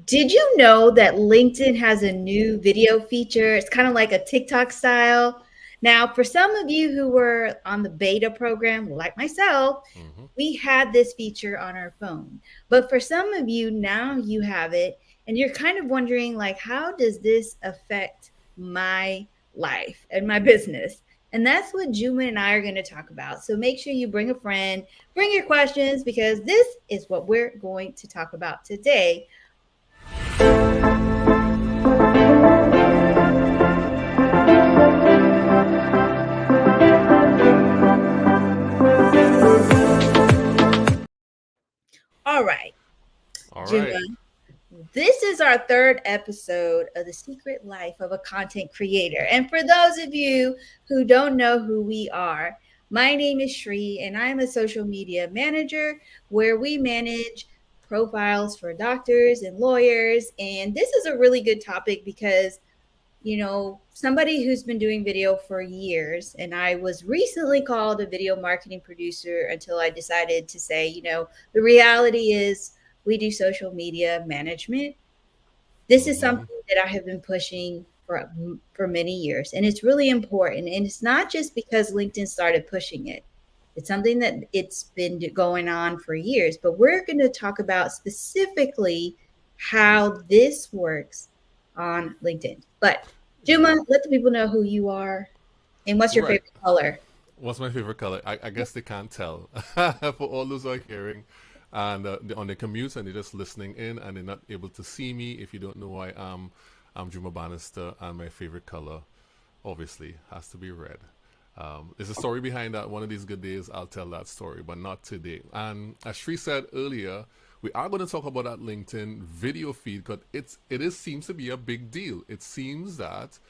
Did you know that LinkedIn has a new video feature? It's kind of like a TikTok style. Now, for some of you who were on the beta program, like myself, Hmm. we had this feature on our phone. But for some of you, now you have it, and you're kind of wondering, like, how does this affect my life and my business? And that's what Juma and I are going to talk about. So make sure you bring a friend, bring your questions, because this is what we're going to talk about today. All right, All Juma, right. this is our third episode of The Secret Life of a Content Creator. And for those of you who don't know who we are, my name is Shri, and I'm a social media manager where we manage profiles for doctors and lawyers. And this is a really good topic because somebody who's been doing video for years, and I was recently called a video marketing producer until I decided to say, the reality is we do social media management. This is Hmm. something that I have been pushing for many years, and it's really important. And it's not just because LinkedIn started pushing it. It's something that it's been going on for years, but we're going to talk about specifically how this works on LinkedIn. But Yeah. Juma, let the people know who you are and what's your Right. favorite color. What's my favorite color? I guess they can't tell. For all those who are hearing and on their commutes and they're just listening in and they're not able to see me, if you don't know who I am, I'm Juma Bannister, and my favorite color, obviously, has to be red. There's a story behind that. One of these good days, I'll tell that story, but not today. And as Shri said earlier, we are going to talk about that LinkedIn video feed because it seems to be a big deal. It seems that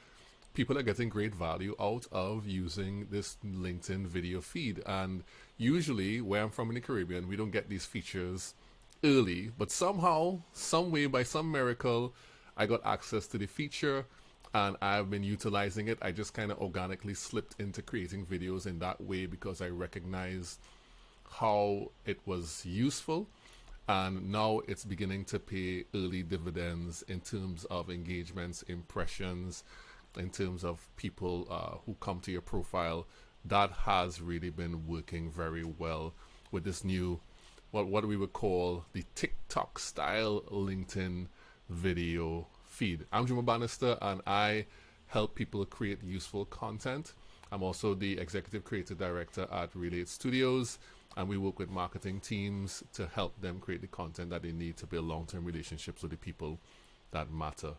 people are getting great value out of using this LinkedIn video feed. And usually, where I'm from in the Caribbean, we don't get these features early, but somehow, some way, by some miracle, I got access to the feature and I've been utilizing it. I just kind of organically slipped into creating videos in that way because I recognized how it was useful, and now it's beginning to pay early dividends in terms of engagements, impressions, in terms of people who come to your profile. That has really been working very well with this new, what we would call the TikTok style LinkedIn video feed. I'm Juma Bannister, and I help people create useful content. I'm also the executive creative director at Relate Studios, and we work with marketing teams to help them create the content that they need to build long-term relationships with the people that matter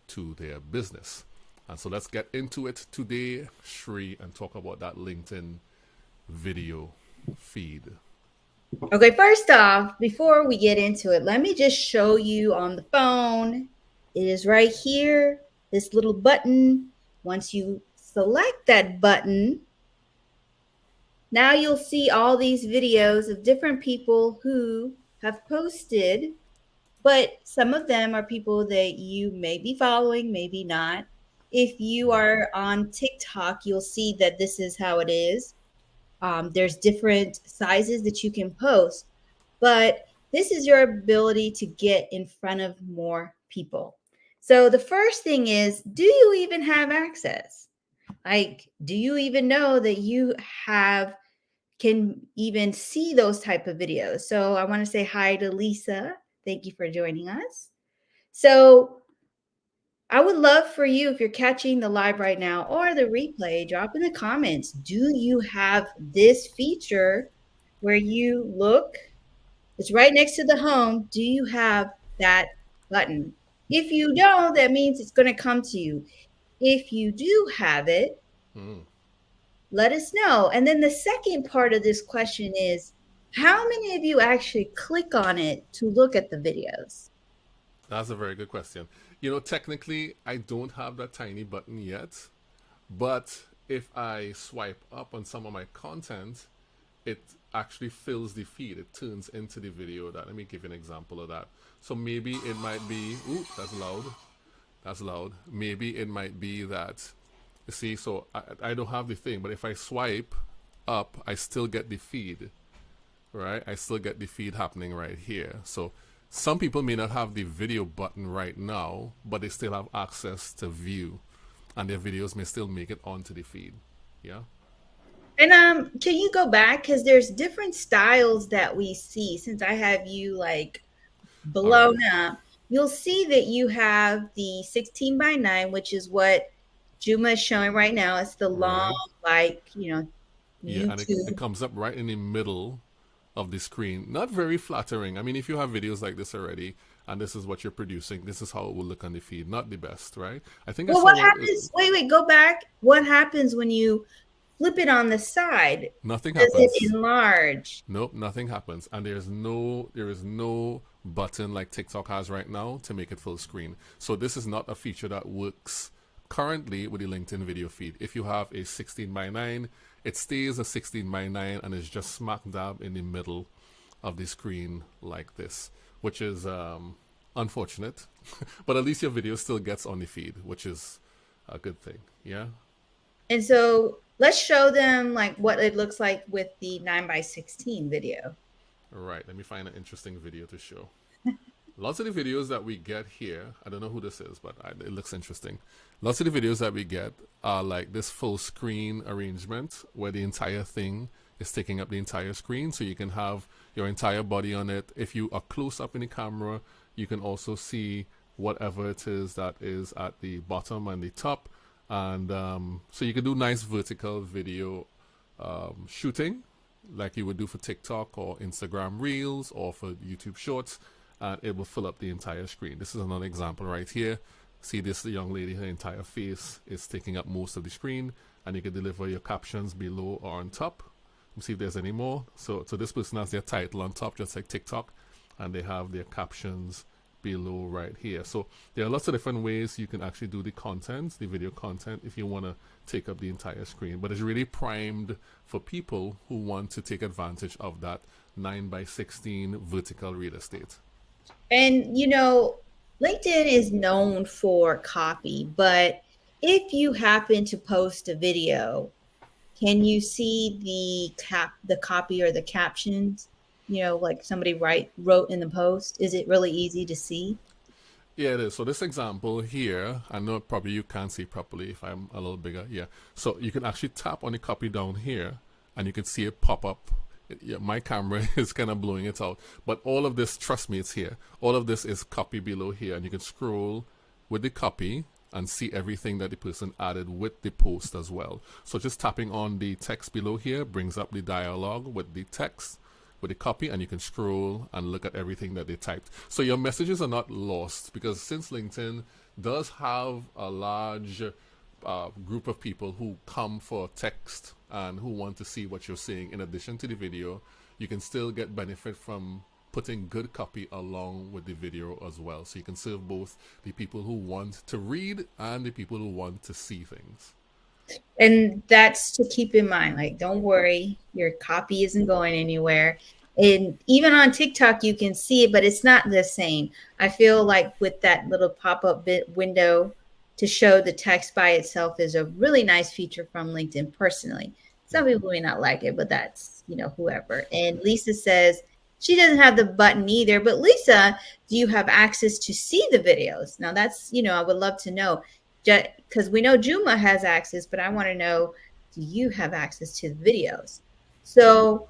to their business. And so let's get into it today, Shri, and talk about that LinkedIn video feed. Okay, first off, before we get into it, let me just show you on the phone. It is right here, this little button. Once you select that button, now you'll see all these videos of different people who have posted, but some of them are people that you may be following, maybe not. If you Mm. are on TikTok, you'll see that this is how it is. There's different sizes that you can post, but this is your ability to get in front of more people. So the first thing is, do you even have access? Like, do you even know that you have can even see those type of videos? So I want to say hi to Lisa. Thank you for joining us. So I would love for you, if you're catching the live right now or the replay, drop in the comments. Do you have this feature where you look? It's right next to the home. Do you have that button? If you don't, that means it's going to come to you. If you do have it, Mm. let us know. And then the second part of this question is, how many of you actually click on it to look at the videos? That's a very good question. You know, technically, I don't have that tiny button yet, but if I swipe up on some of my content, it actually fills the feed. It turns into the video. That let me give you an example of that. So maybe it might be. Ooh, that's loud. That's loud. Maybe it might be that. You see, so I don't have the thing, but if I swipe up, I still get the feed, right? I still get the feed happening right here. So some people may not have the video button right now, but they still have access to view, and their videos may still make it onto the feed. Yeah. And can you go back because there's different styles that we see. Since I have you like All right. blown up, you'll see that you have the 16 by 9, which is what Juma is showing right now. It's the long, Right. like, Yeah, and it YouTube. comes up right in the middle of the screen. Not very flattering. I mean, if you have videos like this already, and this is what you're producing, this is how it will look on the feed. Not the best, right? I think I Well, saw what one. happens? Wait, go back. What happens when you flip it on the side? Nothing Does it happens. enlarge? Nope, nothing happens. And there is no button like TikTok has right now to make it full screen. So this is not a feature that works currently with the LinkedIn video feed. If you have a 16 by 9, it stays a 16 by 9 and is just smack dab in the middle of the screen like this, which is unfortunate. But at least your video still gets on the feed, which is a good thing. Yeah. And so let's show them like what it looks like with the 9 by 16 video. All right. Let me find an interesting video to show. Lots of the videos that we get here, I don't know who this is, but it looks interesting. Lots of the videos that we get are like this full screen arrangement where the entire thing is taking up the entire screen. So you can have your entire body on it. If you are close up in the camera, you can also see whatever it is that is at the bottom and the top. And so you can do nice vertical video shooting like you would do for TikTok or Instagram Reels or for YouTube Shorts, and it will fill up the entire screen. This is another example right here. See this young lady, her entire face is taking up most of the screen, and you can deliver your captions below or on top. Let's see if there's any more. So this person has their title on top, just like TikTok, and they have their captions below right here. So there are lots of different ways you can actually do the content, the video content, if you want to take up the entire screen. But it's really primed for people who want to take advantage of that 9 by 16 vertical real estate. And LinkedIn is known for copy, but if you happen to post a video, can you see the copy or the captions? Like somebody wrote in the post. Is it really easy to see? Yeah, it is. So this example here, I know probably you can't see properly if I'm a little bigger. Yeah. So you can actually tap on the copy down here and you can see it pop up. Yeah, my camera is kind of blowing it out. But all of this, trust me, it's here. All of this is copy below here. And you can scroll with the copy and see everything that the person added with the post as well. So just tapping on the text below here brings up the dialogue with the text with a copy, and you can scroll and look at everything that they typed. So your messages are not lost, because since LinkedIn does have a large group of people who come for text and who want to see what you're saying in addition to the video, you can still get benefit from putting good copy along with the video as well. So you can serve both the people who want to read and the people who want to see things. And that's to keep in mind. Like, don't worry, your copy isn't going anywhere. And even on TikTok, you can see it, but it's not the same. I feel like with that little pop-up bit window to show the text by itself is a really nice feature from LinkedIn personally. Some people may not like it, but that's, whoever. And Lisa says she doesn't have the button either. But Lisa, do you have access to see the videos? Now that's, I would love to know, because we know Juma has access, but I want to know, do you have access to the videos? So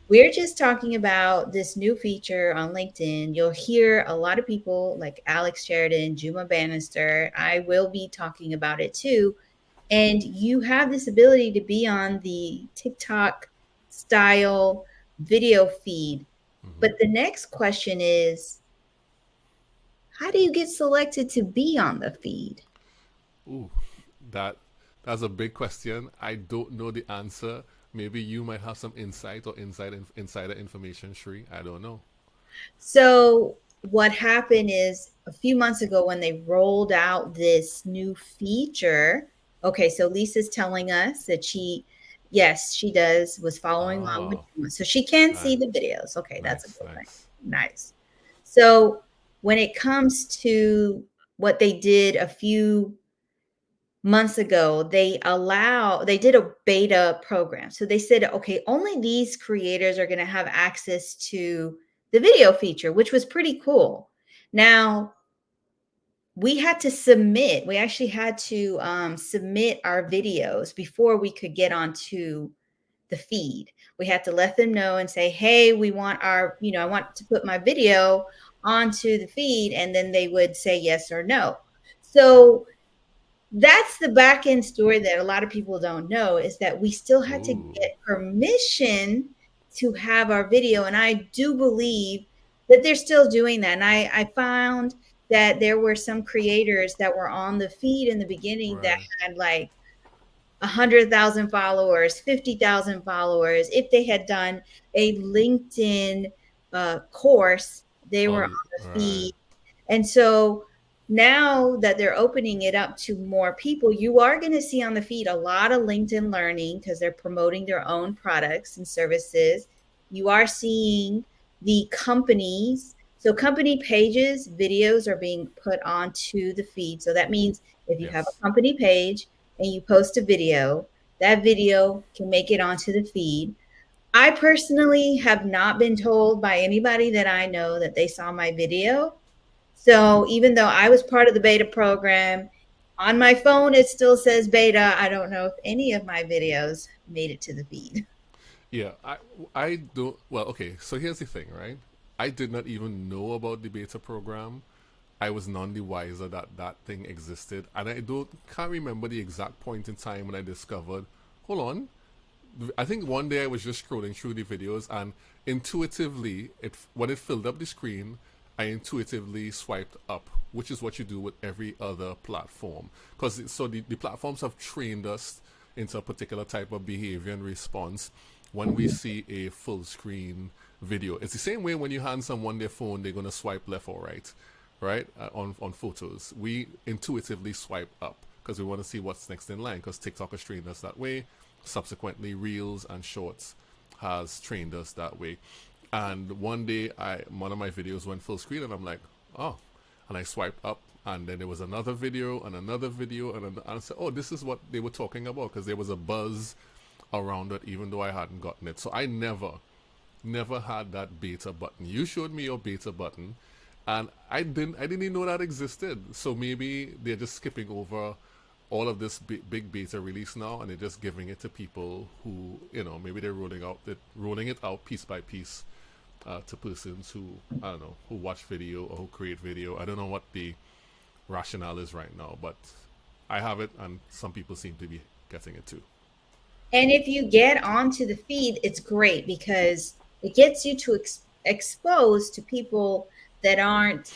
we're just talking about this new feature on LinkedIn. You'll hear a lot of people like Alex Sheridan, Juma Bannister. I will be talking about it too. And you have this ability to be on the TikTok style video feed. Mm-hmm. But the next question is, how do you get selected to be on the feed? Ooh, that that's a big question. I don't know the answer. Maybe you might have some insight or insider information, Shri. I don't know. So what happened is a few months ago when they rolled out this new feature. Okay, so Lisa's telling us that yes, she does, was following along with Oh, Juma. So she can nice, see the videos. Okay, that's a nice, good thing. nice. Nice. So when it comes to what they did a few months ago, they did a beta program. So they said, okay, only these creators are going to have access to the video feature, which was pretty cool. Now, we had to submit, we actually had to submit our videos before we could get onto the feed. We had to let them know and say, hey, we want our, I want to put my video onto the feed. And then they would say yes or no. So that's the back end story that a lot of people don't know, is that we still had to Ooh, get permission to have our video. And I do believe that they're still doing that. And I found that there were some creators that were on the feed in the beginning that right. had like 100,000 followers, 50,000 followers. If they had done a LinkedIn course, they were Oh, on the right. feed. And so now that they're opening it up to more people, you are going to see on the feed a lot of LinkedIn learning because they're promoting their own products and services. You are seeing the companies. So company pages, videos are being put onto the feed. So that means if you have Yes. a company page and you post a video, that video can make it onto the feed. I personally have not been told by anybody that I know that they saw my video. So even though I was part of the beta program, on my phone it still says beta. I don't know if any of my videos made it to the feed. Yeah, I don't. Well, okay. So here's the thing, right? I did not even know about the beta program. I was none the wiser that that thing existed, and I don't can't remember the exact point in time when I discovered. Hold on, I think one day I was just scrolling through the videos, and intuitively, it when it filled up the screen, I intuitively swiped up, which is what you do with every other platform. Because so the platforms have trained us into a particular type of behavior and response when we see a full screen video. It's the same way when you hand someone their phone, they're gonna swipe left or right, right? On photos, we intuitively swipe up because we want to see what's next in line. Because TikTok has trained us that way. Subsequently, Reels and Shorts has trained us that way. And one day, one of my videos went full screen, and I'm like, oh, and I swiped up, and then there was another video and another video, and I said, oh, this is what they were talking about, because there was a buzz around it, even though I hadn't gotten it. So I never had that beta button. You showed me your beta button, and I didn't even know that existed. So maybe they're just skipping over all of this big beta release now, and they're just giving it to people who, maybe they're rolling it out piece by piece, to persons who, I don't know, who watch video or who create video. I don't know what the rationale is right now, but I have it, and some people seem to be getting it too. And if you get onto the feed, it's great because it gets you to expose to people that aren't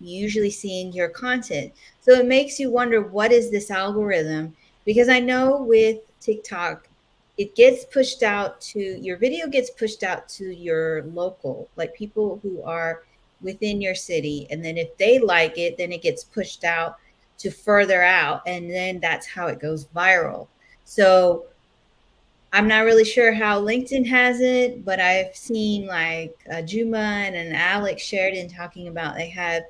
usually seeing your content. So it makes you wonder, what is this algorithm? Because I know with TikTok, it gets pushed out to your video, gets pushed out to your local, like people who are within your city. And then if they like it, then it gets pushed out to further out. And then that's how it goes viral. So I'm not really sure how LinkedIn has it, but I've seen like Juma and an Alex Sheridan talking about they had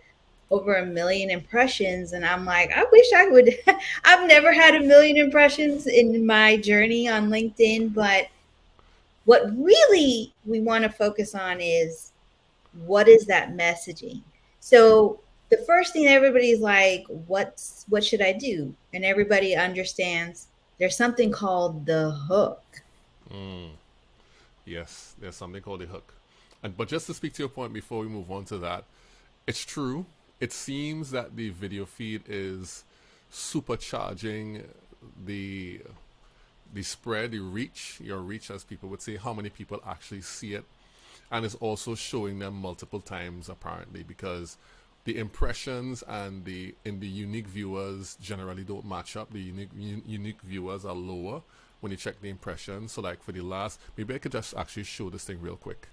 over 1 million impressions. And I'm like, I wish I would. I've never had 1 million impressions in my journey on LinkedIn, but what really we want to focus on is, what is that messaging? So the first thing, everybody's like, what should I do? And everybody understands there's something called the hook. Yes, there's something called a hook. But just to speak to your point before we move on to that, it's true. It seems that the video feed is supercharging the the spread, the reach, your reach, as people would say, how many people actually see it, and it's also showing them multiple times apparently, because the impressions and the unique viewers generally don't match up. The unique viewers are lower when you check the impressions. So like for the last, maybe I could just actually show this thing real quick.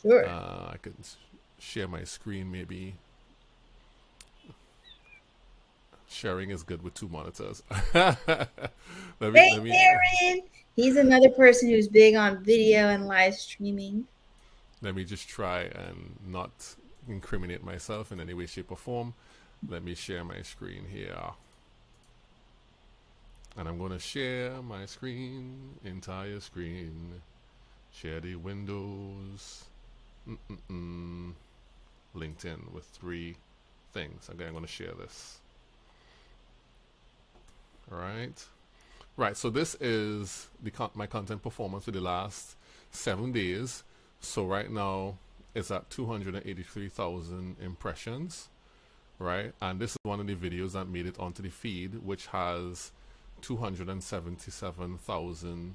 Sure. I could share my screen maybe. Sharing is good with two monitors. Hey, let me Darren. He's another person who's big on video and live streaming. let me just try and not incriminate myself in any way, shape, or form. Let me share my screen here. And I'm going to share my screen, entire screen. Share the windows. Mm-mm-mm. LinkedIn with three things. Okay, I'm going to share this. All right. Right. So this is my content performance for the last 7 days. So right now it's at 283,000 impressions. Right. And this is one of the videos that made it onto the feed, which has 277,000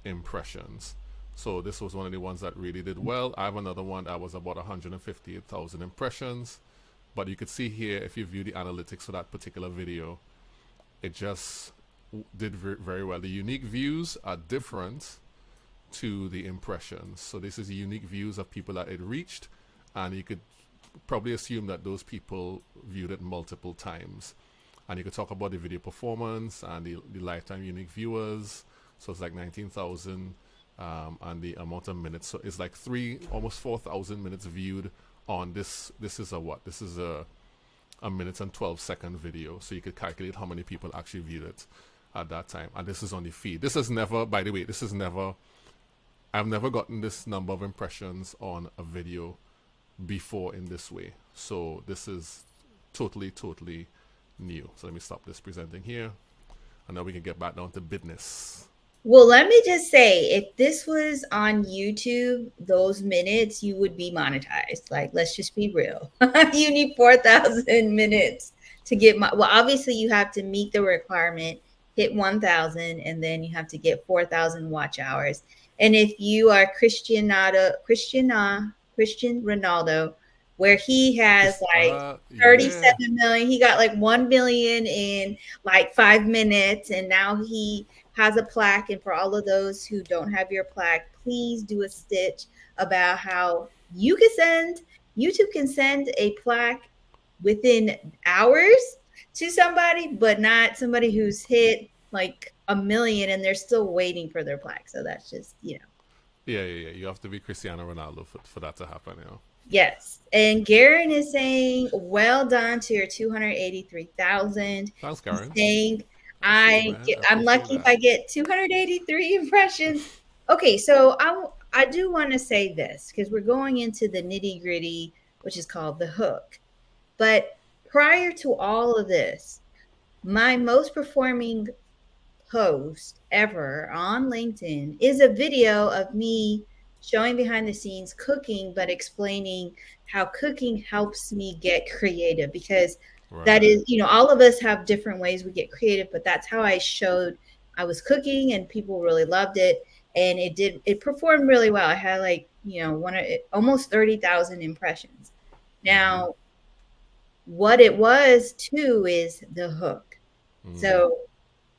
impressions. So this was one of the ones that really did well. I have another one that was about 158,000 impressions. But you could see here, if you view the analytics for that particular video, it just did very well. The unique views are different to the impressions. So this is unique views of people that it reached, and you could probably assume that those people viewed it multiple times. And you could talk about the video performance and the lifetime unique viewers. So it's like 19,000, and the amount of minutes. So it's like almost 4,000 minutes viewed on this. This is a what? This is a minute and 12-second video. So you could calculate how many people actually viewed it at that time. And this is on the feed. This is never, by the way, I've never gotten this number of impressions on a video before in this way. So this is totally new. So let me stop this presenting here. And now we can get back down to business. Well, let me just say, if this was on YouTube, those minutes, you would be monetized. Like, let's just be real. You need 4,000 minutes to get well, obviously you have to meet the requirement, hit 1,000, and then you have to get 4,000 watch hours. And if you are Cristian Ronaldo, where he has like Yeah. 37 million, he got like 1 million in like 5 minutes, and now he has a plaque. And for all of those who don't have your plaque, please do a stitch about how YouTube can send a plaque within hours to somebody, but not somebody who's hit like a million and they're still waiting for their plaque. So that's just, Yeah. You have to be Cristiano Ronaldo for that to happen. Yes. And Garen is saying, well done to your 283,000. Thanks, He's Karen. saying, Thank you, man. I I'm appreciate lucky if that. I get 283 impressions. Okay, so I do want to say this because we're going into the nitty gritty, which is called the hook. But prior to all of this, my most performing post ever on LinkedIn is a video of me showing behind the scenes cooking, but explaining how cooking helps me get creative because that Right. is, all of us have different ways we get creative, but that's how I showed I was cooking and people really loved it. And it performed really well. I had like, almost 30,000 impressions. Mm-hmm. Now, what it was too is the hook. Mm. So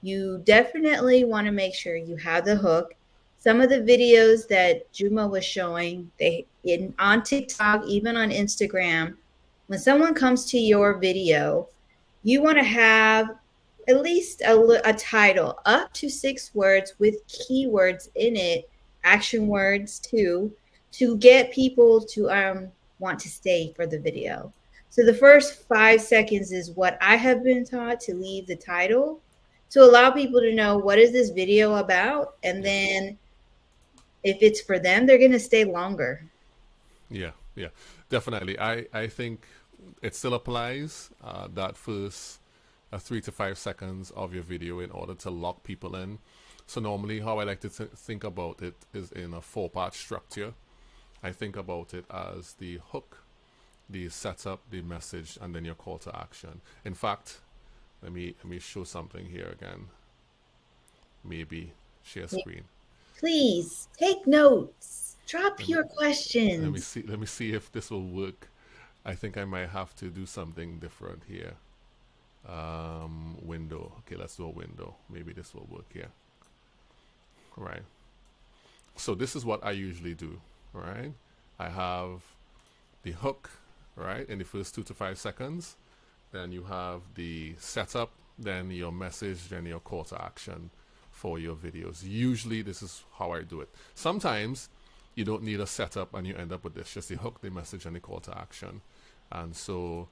you definitely want to make sure you have the hook. Some of the videos that Juma was showing, they in on TikTok, even on Instagram, when someone comes to your video, you want to have at least a title, up to 6 words with keywords in it, action words too, to get people to want to stay for the video. So the first 5 seconds is what I have been taught to leave the title to allow people to know what is this video about, and Yeah. then if it's for them, they're going to stay longer. Yeah. Definitely. I think it still applies, that first 3 to 5 seconds of your video in order to lock people in. So normally how I like to think about it is in a 4-part structure. I think about it as the hook, the setup, the message, and then your call to action. In fact, let me show something here again. Maybe share screen. Please take notes, drop Let me your let me questions. see let me see if this will work. I think I might have to do something different here. Window. Okay, let's do a window. Maybe this will work here. Right. So this is what I usually do. Right. I have the hook, right, in the first 2 to 5 seconds. Then you have the setup, then your message, then your call to action for your videos. Usually this is how I do it. Sometimes you don't need a setup and you end up with this, just the hook, the message, and the call to action. And so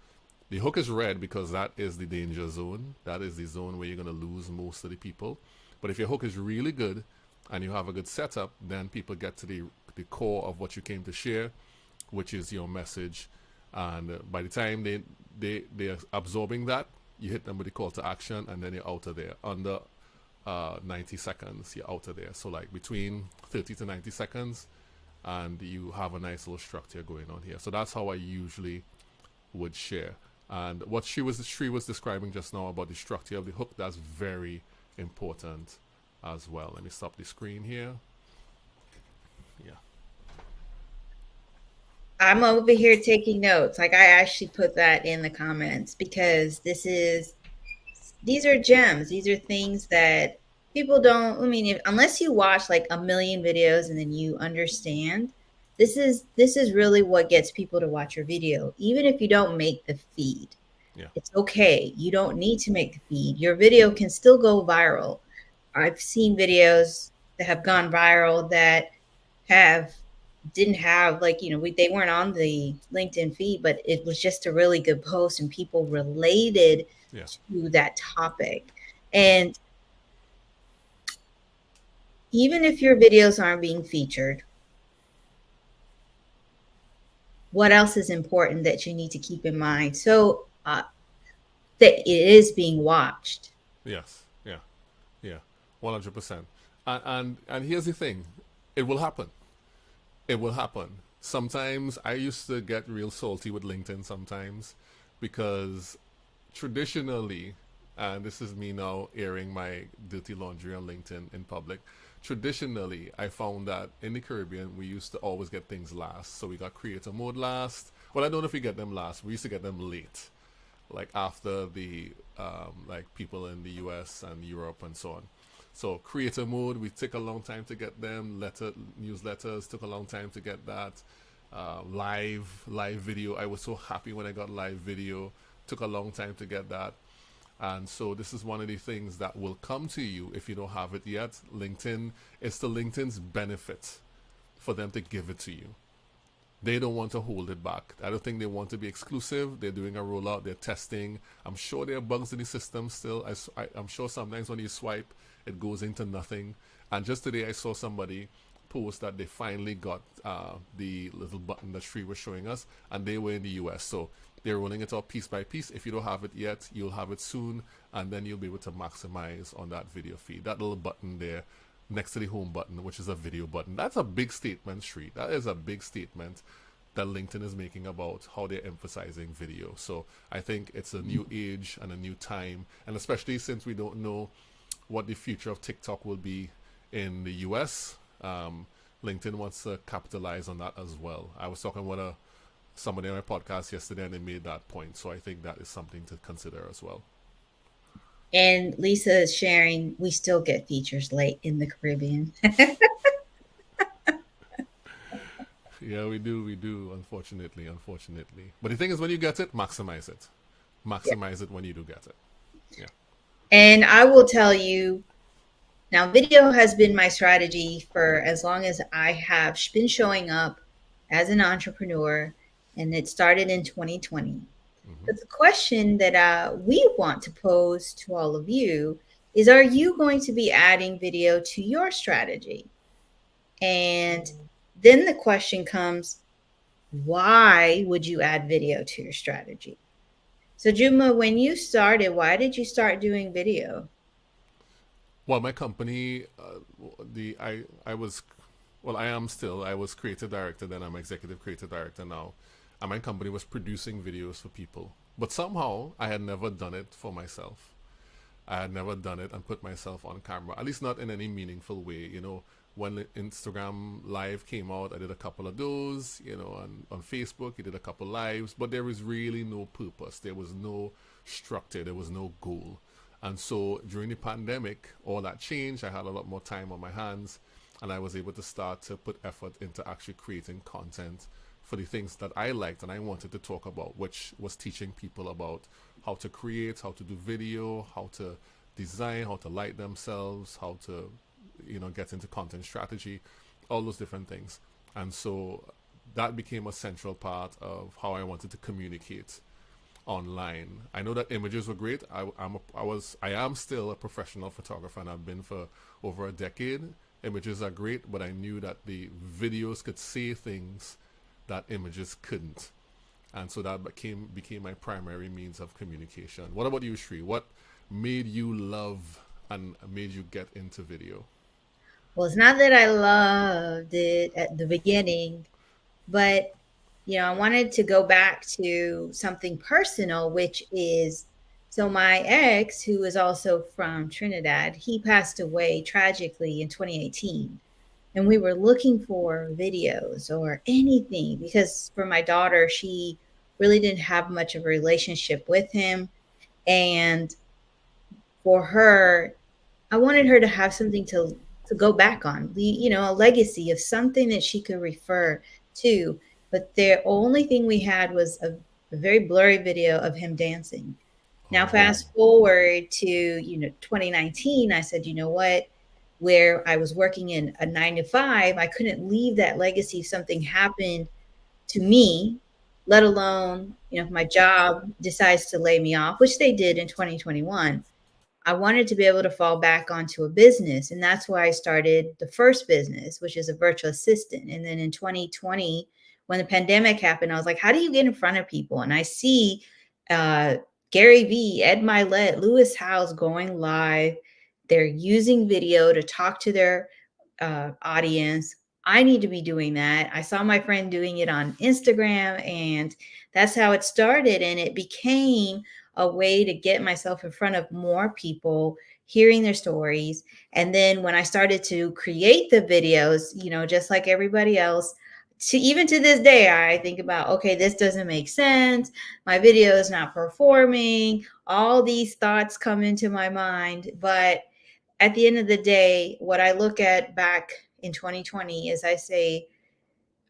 the hook is red because that is the danger zone. That is the zone where you're going to lose most of the people. But if your hook is really good and you have a good setup, then people get to the core of what you came to share. which is your message. And by the time they're absorbing that, you hit them with the call to action, and then you're out of there. Under 90 seconds, you're out of there. So like between 30 to 90 seconds, and you have a nice little structure going on here. So that's how I usually would share. And what she was describing just now about the structure of the hook, that's very important as well. Let me stop the screen here. Yeah. I'm over here taking notes. Like I actually put that in the comments because these are gems. These are things that people don't, I mean, unless you watch like a million videos and then you understand, this is really what gets people to watch your video. Even if you don't make the feed, Yeah. it's okay. You don't need to make the feed. Your video can still go viral. I've seen videos that have gone viral that have didn't have like they weren't on the LinkedIn feed, but it was just a really good post and people related Yeah. to that topic. And even if your videos aren't being featured, what else is important that you need to keep in mind so that it is being watched? Yes. Yeah. Yeah. 100%. And here's the thing, it will happen. It will happen. Sometimes I used to get real salty with LinkedIn sometimes because traditionally, and this is me now airing my dirty laundry on LinkedIn in public. Traditionally, I found that in the Caribbean, we used to always get things last. So we got creator mode last. Well, I don't know if we get them last. We used to get them late, like after the like people in the US and Europe and so on. So creator mode, we took a long time to get them. Newsletters took a long time to get that. Live video. I was so happy when I got live video. Took a long time to get that. And so this is one of the things that will come to you if you don't have it yet. LinkedIn, it's to LinkedIn's benefit for them to give it to you. They don't want to hold it back. I don't think they want to be exclusive. They're doing a rollout. They're testing. I'm sure there are bugs in the system still. I'm sure sometimes when you swipe, it goes into nothing. And just today, I saw somebody post that they finally got the little button that Sri was showing us, and they were in the US. So they're rolling it out piece by piece. If you don't have it yet, you'll have it soon, and then you'll be able to maximize on that video feed. That little button there next to the home button, which is a video button. That's a big statement, Sri. That is a big statement that LinkedIn is making about how they're emphasizing video. So I think it's a new age and a new time, and especially since we don't know what the future of TikTok will be in the US, LinkedIn wants to capitalize on that as well. I was talking with somebody on my podcast yesterday, and they made that point. So I think that is something to consider as well. And Lisa is sharing, we still get features late in the Caribbean. Yeah, we do. Unfortunately. But the thing is, when you get it, maximize it. Maximize it when you do get it. Yeah. And I will tell you, now video has been my strategy for as long as I have been showing up as an entrepreneur, and it started in 2020. Mm-hmm. But the question that we want to pose to all of you is, are you going to be adding video to your strategy? And then the question comes, why would you add video to your strategy? So Juma, when you started, why did you start doing video? Well, my company, I was, well, I am still. I was creative director, then I'm executive creative director now, and my company was producing videos for people. But somehow, I had never done it for myself. I had never done it and put myself on camera, at least not in any meaningful way. You know, when Instagram Live came out, I did a couple of those. You know, on Facebook, I did a couple lives, but there was really no purpose. There was no structure. There was no goal. And so during the pandemic, all that changed. I had a lot more time on my hands, and I was able to start to put effort into actually creating content for the things that I liked and I wanted to talk about, which was teaching people about how to create, how to do video, how to design, how to light themselves, how to, you know, get into content strategy, all those different things. And so that became a central part of how I wanted to communicate online. I know that images were great. I am still a professional photographer, and I've been for over a decade. Images are great, but I knew that the videos could say things that images couldn't. And so that became my primary means of communication. What about you, Shri? What made you love and made you get into video? Well, it's not that I loved it at the beginning, but I wanted to go back to something personal, which is so my ex, who is also from Trinidad, he passed away tragically in 2018. And we were looking for videos or anything because for my daughter, she really didn't have much of a relationship with him. And for her, I wanted her to have something to go back on, a legacy of something that she could refer to. But the only thing we had was a very blurry video of him dancing. Now, Oh, fast forward to 2019, I said, you know what? Where I was working in a 9 to 5, I couldn't leave that legacy if something happened to me, let alone if my job decides to lay me off, which they did in 2021. I wanted to be able to fall back onto a business. And that's why I started the first business, which is a virtual assistant. And then in 2020, when the pandemic happened, I was like, how do you get in front of people? And I see uh, Gary Vee, Ed Milet, Lewis Howes going live. They're using video to talk to their audience. I need to be doing that. I saw my friend doing it on Instagram, and that's how it started. And it became a way to get myself in front of more people, hearing their stories. And then when I started to create the videos, just like everybody else, even to this day, I think about, okay, this doesn't make sense. My video is not performing. All these thoughts come into my mind. But at the end of the day, what I look at back in 2020 is I say,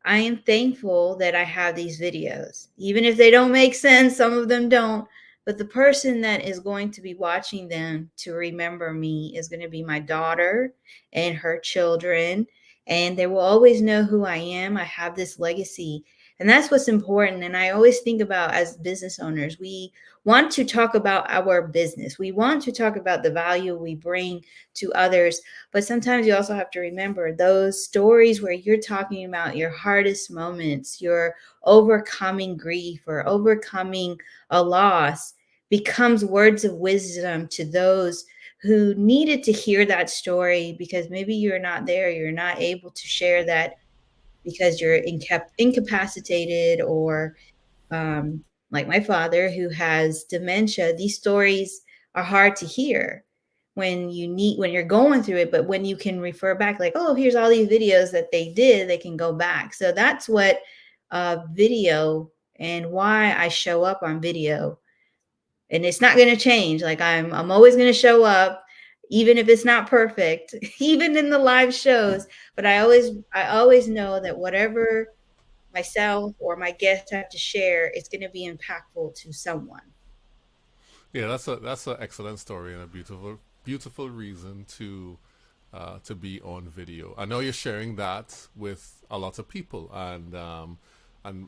I am thankful that I have these videos. Even if they don't make sense, some of them don't. But the person that is going to be watching them to remember me is going to be my daughter and her children. And they will always know who I am. I have this legacy. And that's what's important. And I always think about as business owners, we want to talk about our business. We want to talk about the value we bring to others, but sometimes you also have to remember those stories where you're talking about your hardest moments, your overcoming grief or overcoming a loss becomes words of wisdom to those who needed to hear that story because maybe you're not there, you're not able to share that because you're incapacitated or like my father who has dementia. These stories are hard to hear when you're going through it, but when you can refer back, like, oh, here's all these videos that they did, they can go back. So that's what video and why I show up on video. And it's not going to change. Like I'm always going to show up even if it's not perfect, even in the live shows, but I always know that whatever myself or my guests have to share, it's going to be impactful to someone. yeah, that's an excellent story and a beautiful reason to be on video. I know you're sharing that with a lot of people, and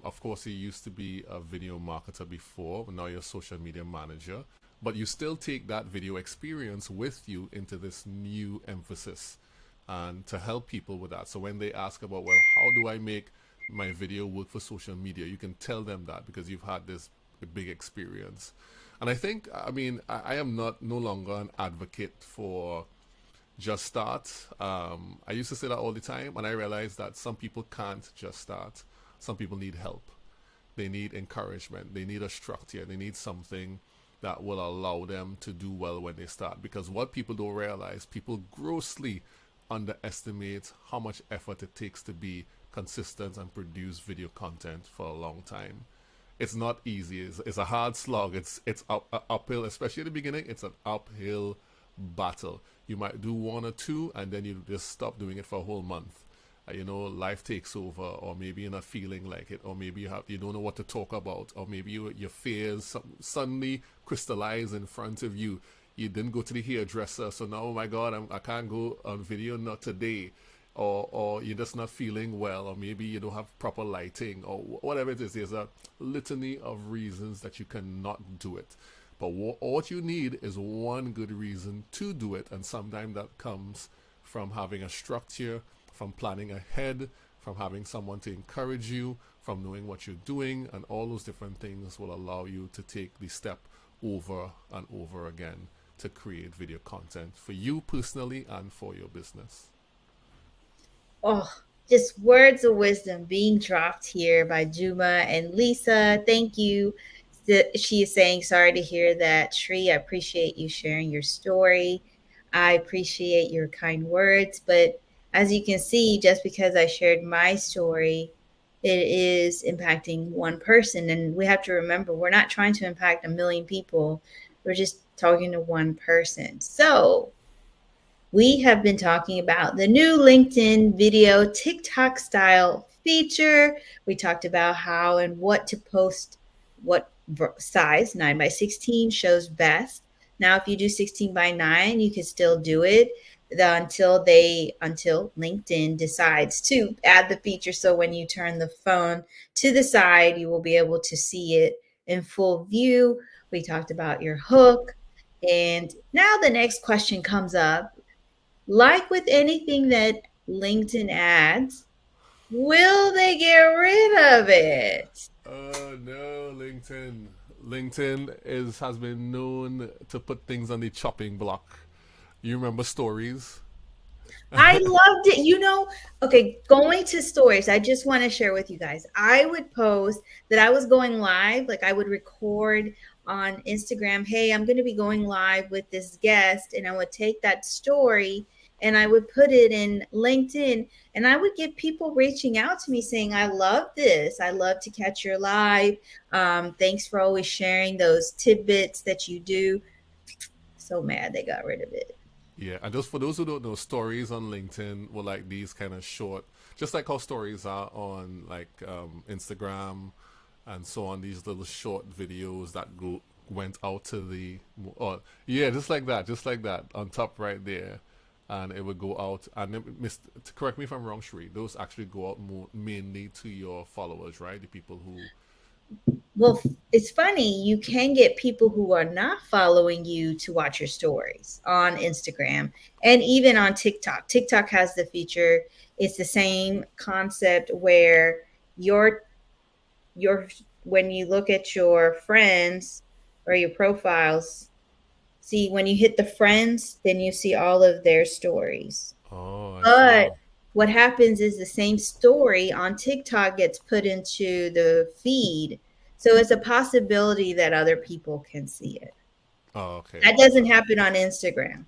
of course you used to be a video marketer before. Now you're a social media manager, but you still take that video experience with you into this new emphasis, and to help people with that. So when they ask about, well, how do I make my video work for social media, you can tell them that because you've had this big experience. And I think, I mean, I am not no longer an advocate for just start. I used to say that all the time, and I realized that some people can't just start. Some people need help. They need encouragement. They need a structure. They need something that will allow them to do well when they start. Because what people don't realize, people grossly underestimate how much effort it takes to be consistent and produce video content for a long time. It's not easy. It's a hard slog. It's uphill, especially at the beginning. It's an uphill battle. You might do one or two, and then you just stop doing it for a whole month. Life takes over, or maybe you're not feeling like it, or maybe you don't know what to talk about, or maybe your fears suddenly crystallize in front of you. You didn't go to the hairdresser, so now, oh my God, I can't go on video, not today. Or you're just not feeling well, or maybe you don't have proper lighting, or whatever it is. There's a litany of reasons that you cannot do it. But what you need is one good reason to do it, and sometimes that comes from having a structure, from planning ahead, from having someone to encourage you, from knowing what you're doing, and all those different things will allow you to take the step over and over again to create video content for you personally and for your business. Oh, just words of wisdom being dropped here by Juma and Lisa. Thank you. She is saying, sorry to hear that. Shri, I appreciate you sharing your story. I appreciate your kind words. But as you can see, just because I shared my story, it is impacting one person. And we have to remember, we're not trying to impact a million people, we're just talking to one person. So, we have been talking about the new LinkedIn video TikTok style feature. We talked about how and what to post, what size 9 by 16 shows best. Now, if you do 16 by 9, you can still do it until LinkedIn decides to add the feature. So when you turn the phone to the side, you will be able to see it in full view. We talked about your hook. And now the next question comes up, like with anything that LinkedIn adds, will they get rid of it? Oh no, LinkedIn. LinkedIn is has been known to put things on the chopping block. You remember stories? I loved it. Okay, going to stories, I just want to share with you guys. I would post that I was going live, like I would record on Instagram, hey, I'm going to be going live with this guest, and I would take that story and I would put it in LinkedIn, and I would get people reaching out to me saying, I love this. I love to catch your live. Thanks for always sharing those tidbits that you do. So mad they got rid of it. Yeah, and just for those who don't know, stories on LinkedIn were like these kind of short, just like how stories are on like Instagram and so on. These little short videos that went out to the, oh yeah, just like that on top right there, and it would go out. And correct me if I'm wrong, Shri. Those actually go out mainly to your followers, right? The people who. Well, it's funny. You can get people who are not following you to watch your stories on Instagram and even on TikTok. TikTok has the feature. It's the same concept where your your when you look at your friends or your profiles, see when you hit the friends, then you see all of their stories. Oh, I But see. what happens is the same story on TikTok gets put into the feed. So it's a possibility that other people can see it. Oh, okay. That doesn't happen on Instagram.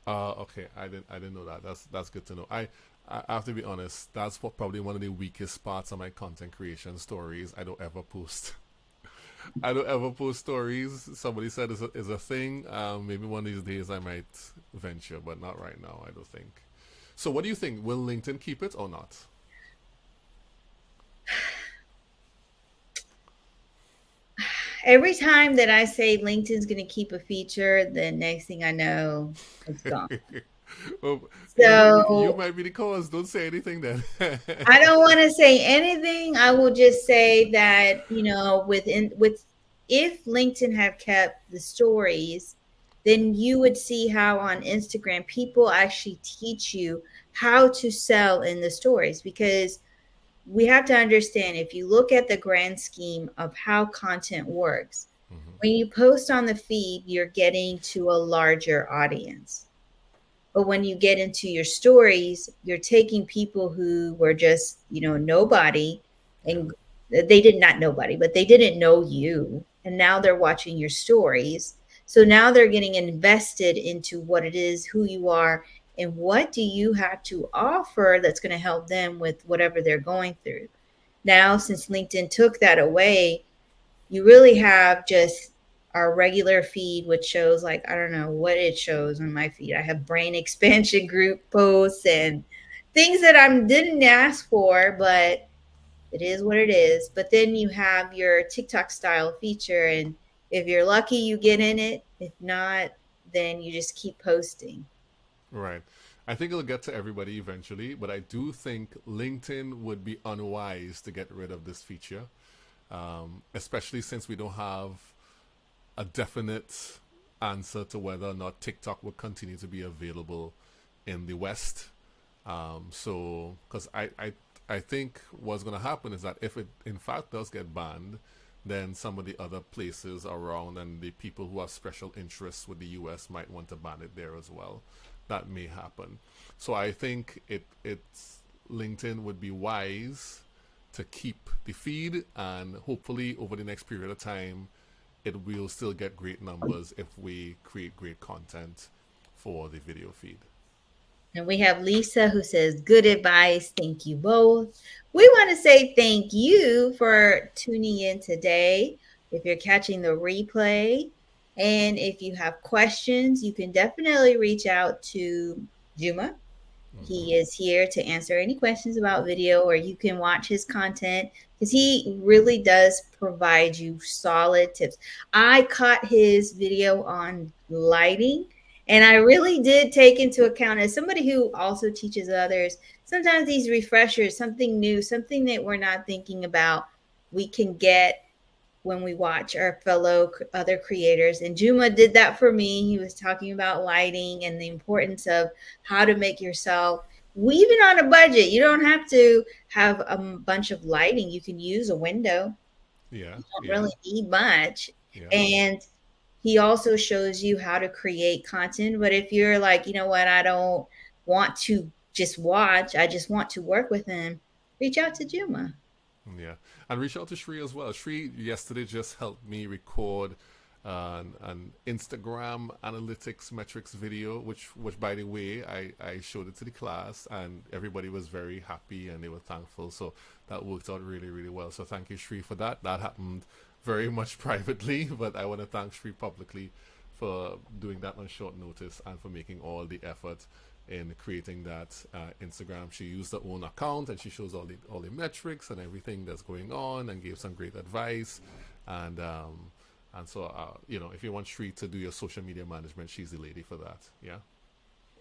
Okay. I didn't know that. That's good to know. I have to be honest. That's probably one of the weakest parts of my content creation stories. I don't ever post. I don't ever post stories. Somebody said is a thing. Maybe one of these days I might venture, but not right now. I don't think. So, what do you think? Will LinkedIn keep it or not? Every time that I say LinkedIn's going to keep a feature, the next thing I know, it's gone. Well, you So might be the cause. Don't say anything then. I don't want to say anything. I will just say that, with if LinkedIn have kept the stories, then you would see how on Instagram people actually teach you how to sell in the stories, because we have to understand, if you look at the grand scheme of how content works, Hmm. when you post on the feed, you're getting to a larger audience. But when you get into your stories, you're taking people who were just, nobody, Yeah. and they did not nobody, but they didn't know you. And now they're watching your stories. So now they're getting invested into what it is, who you are, and what do you have to offer that's going to help them with whatever they're going through. Now, since LinkedIn took that away, you really have just our regular feed, which shows, like, I don't know what it shows on my feed. I have brain expansion group posts and things that I didn't ask for, but it is what it is. But then you have your TikTok style feature, and if you're lucky, you get in it. If not, then you just keep posting. Right. I think it'll get to everybody eventually, but I do think LinkedIn would be unwise to get rid of this feature, especially since we don't have a definite answer to whether or not TikTok will continue to be available in the West. So, because I think what's going to happen is that if it in fact does get banned, then some of the other places around and the people who have special interests with the US might want to ban it there as well. That may happen. So I think it's LinkedIn would be wise to keep the feed, and hopefully over the next period of time it will still get great numbers if we create great content for the video feed. And we have Lisa who says, good advice. Thank you both. We want to say thank you for tuning in today. If you're catching the replay, and if you have questions, you can definitely reach out to Juma. Mm-hmm. He is here to answer any questions about video, or you can watch his content because he really does provide you solid tips. I caught his video on lighting, and I really did take into account, as somebody who also teaches others, sometimes these refreshers, something new, something that we're not thinking about, we can get when we watch our fellow other creators. And Juma did that for me. He was talking about lighting and the importance of how to make yourself, even on a budget. You don't have to have a bunch of lighting. You can use a window. Yeah, You don't yeah, really need much. yeah, And he also shows you how to create content. But if you're like, you know what, I don't want to just watch, I just want to work with him, reach out to Juma. yeah. And reach out to Shri as well. Shri yesterday just helped me record an Instagram analytics metrics video, which by the way, I showed it to the class and everybody was very happy and they were thankful. So that worked out really, really well. So thank you, Shri, for that. That happened very much privately, but I want to thank Shri publicly for doing that on short notice and for making all the effort in creating that Instagram. She used her own account and she shows all the metrics and everything that's going on and gave some great advice. And so if you want Shri to do your social media management, she's the lady for that. Yeah.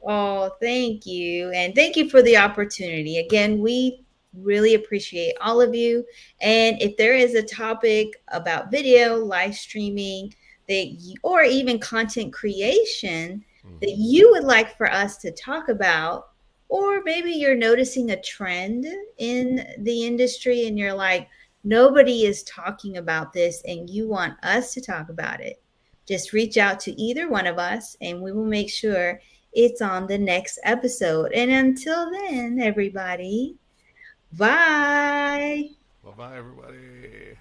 Oh, thank you. And thank you for the opportunity. Again, we really appreciate all of you. And if there is a topic about video, live streaming, or even content creation that Mm-hmm. you would like for us to talk about, or maybe you're noticing a trend in the industry and you're like, nobody is talking about this and you want us to talk about it, just reach out to either one of us and we will make sure it's on the next episode. And until then, everybody, bye. Bye bye, everybody.